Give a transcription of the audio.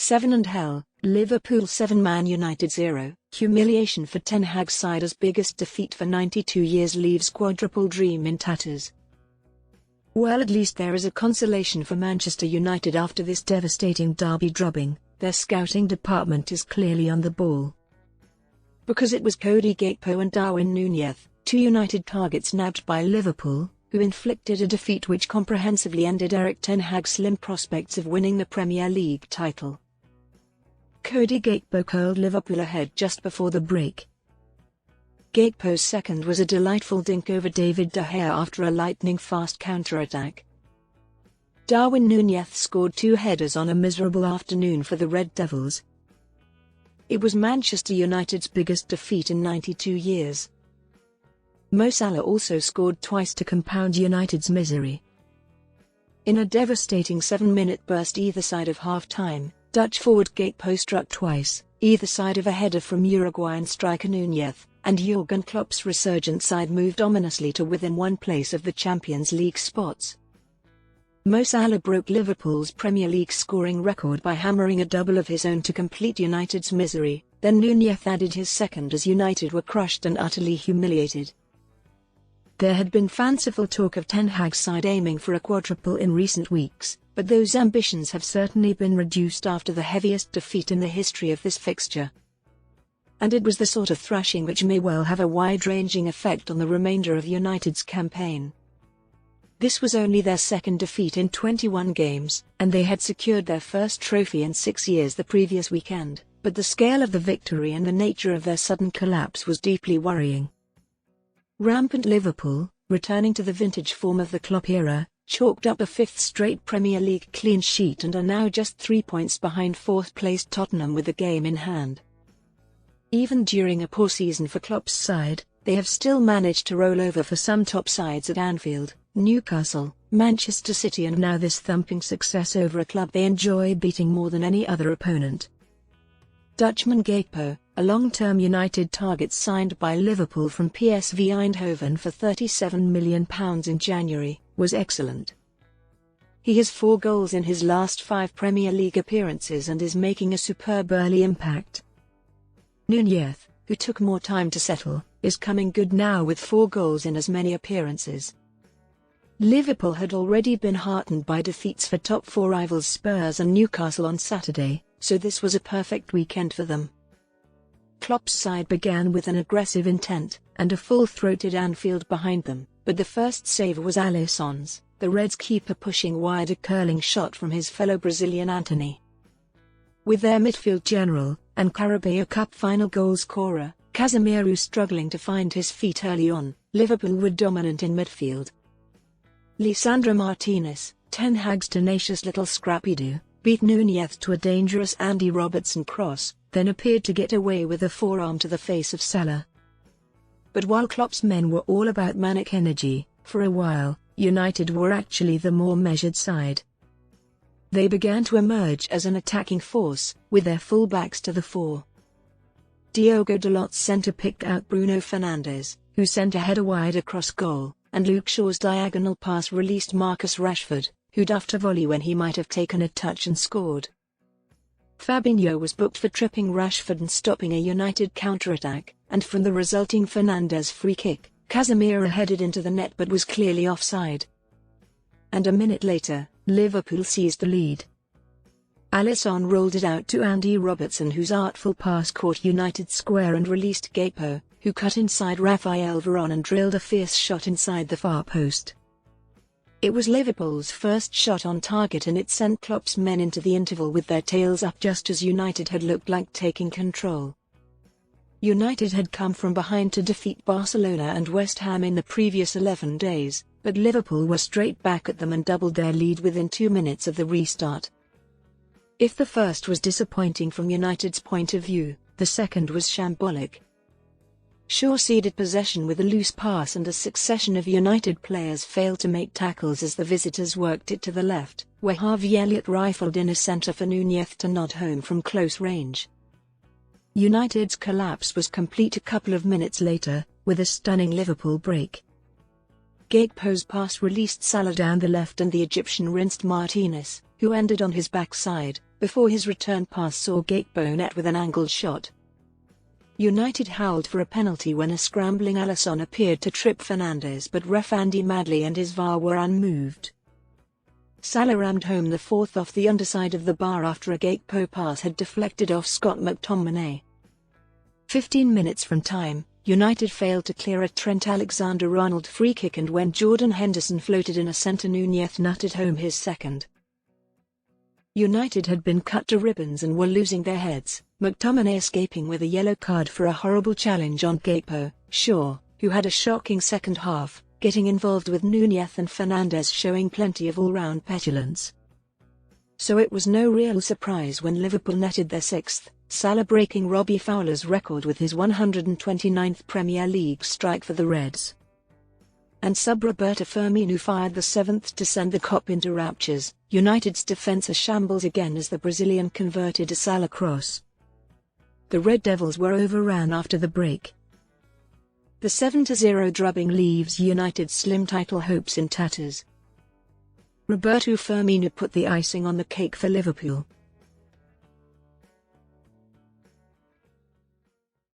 7 and hell, Liverpool 7 Man United 0. Humiliation for Ten Hag's side as biggest defeat for 92 years leaves quadruple dream in tatters. Well, at least there is a consolation for Manchester United after this devastating derby drubbing. Their scouting department is clearly on the ball. Because it was Cody, Gakpo and Darwin Nunez, 2 United targets nabbed by Liverpool, who inflicted a defeat which comprehensively ended Erik Ten Hag's slim prospects of winning the Premier League title. Cody Gakpo curled Liverpool ahead just before the break. Gakpo's second was a delightful dink over David De Gea after a lightning-fast counter-attack. Darwin Nunez scored 2 headers on a miserable afternoon for the Red Devils. It was Manchester United's biggest defeat in 92 years. Mo Salah also scored twice to compound United's misery. In a devastating 7-minute burst either side of half-time, Dutch forward Gakpo struck twice, either side of a header from Uruguayan striker Nunez, and Jurgen Klopp's resurgent side moved ominously to within 1 place of the Champions League spots. Mo Salah broke Liverpool's Premier League scoring record by hammering a double of his own to complete United's misery, then Nunez added his second as United were crushed and utterly humiliated. There had been fanciful talk of Ten Hag's side aiming for a quadruple in recent weeks, but those ambitions have certainly been reduced after the heaviest defeat in the history of this fixture. And it was the sort of thrashing which may well have a wide-ranging effect on the remainder of United's campaign. This was only their second defeat in 21 games, and they had secured their first trophy in 6 years the previous weekend, but the scale of the victory and the nature of their sudden collapse was deeply worrying. Rampant Liverpool, returning to the vintage form of the Klopp era, chalked up a 5th straight Premier League clean sheet and are now just 3 points behind 4th-placed Tottenham with the game in hand. Even during a poor season for Klopp's side, they have still managed to roll over for some top sides at Anfield, Newcastle, Manchester City and now this thumping success over a club they enjoy beating more than any other opponent. Dutchman Gakpo, a long-term United target signed by Liverpool from PSV Eindhoven for £37 million in January, was excellent. He has 4 goals in his last 5 Premier League appearances and is making a superb early impact. Nunez, who took more time to settle, is coming good now with 4 goals in as many appearances. Liverpool had already been heartened by defeats for top 4 rivals Spurs and Newcastle on Saturday, so this was a perfect weekend for them. Klopp's side began with an aggressive intent, and a full-throated Anfield behind them, but the first save was Alisson's, the Reds' keeper pushing wide a curling shot from his fellow Brazilian Antony. With their midfield general, and Carabao Cup final goal scorer, Casemiro struggling to find his feet early on, Liverpool were dominant in midfield. Lisandro Martinez, Ten Hag's tenacious little scrappy-do, beat Nunez to a dangerous Andy Robertson cross, then appeared to get away with a forearm to the face of Salah. But while Klopp's men were all about manic energy, for a while, United were actually the more measured side. They began to emerge as an attacking force, with their full-backs to the fore. Diogo Dalot's centre picked out Bruno Fernandes, who sent a header wide across goal, and Luke Shaw's diagonal pass released Marcus Rashford, who duffed a volley when he might have taken a touch and scored. Fabinho was booked for tripping Rashford and stopping a United counter-attack, and from the resulting Fernandes free kick, Casemiro headed into the net but was clearly offside. And a minute later, Liverpool seized the lead. Alisson rolled it out to Andy Robertson, whose artful pass caught United square and released Gakpo, who cut inside Raphael Varane and drilled a fierce shot inside the far post. It was Liverpool's first shot on target and it sent Klopp's men into the interval with their tails up just as United had looked like taking control. United had come from behind to defeat Barcelona and West Ham in the previous 11 days, but Liverpool were straight back at them and doubled their lead within 2 minutes of the restart. If the first was disappointing from United's point of view, the second was shambolic. Shaw ceded possession with a loose pass and a succession of United players failed to make tackles as the visitors worked it to the left, where Harvey Elliott rifled in a centre for Nunez to nod home from close range. United's collapse was complete a couple of minutes later, with a stunning Liverpool break. Gakpo's pass released Salah down the left and the Egyptian rinsed Martinez, who ended on his backside, before his return pass saw Gakpo net with an angled shot. United howled for a penalty when a scrambling Alisson appeared to trip Fernandes, but ref Andy Madley and his VAR were unmoved. Salah rammed home the fourth off the underside of the bar after a Gakpo pass had deflected off Scott McTominay. 15 minutes from time, United failed to clear a Trent Alexander-Arnold free kick, and when Jordan Henderson floated in a centre, Nunez nutted home his second. United had been cut to ribbons and were losing their heads, McTominay escaping with a yellow card for a horrible challenge on Gakpo, Shaw, who had a shocking second half, getting involved with Nunez, and Fernandes showing plenty of all-round petulance. So it was no real surprise when Liverpool netted their sixth, Salah breaking Robbie Fowler's record with his 129th Premier League strike for the Reds. And sub Roberto Firmino fired the seventh to send the Kop into raptures. United's defence a shambles again as the Brazilian converted a Salah cross. The Red Devils were overrun after the break. The 7-0 drubbing leaves United's slim title hopes in tatters. Roberto Firmino put the icing on the cake for Liverpool,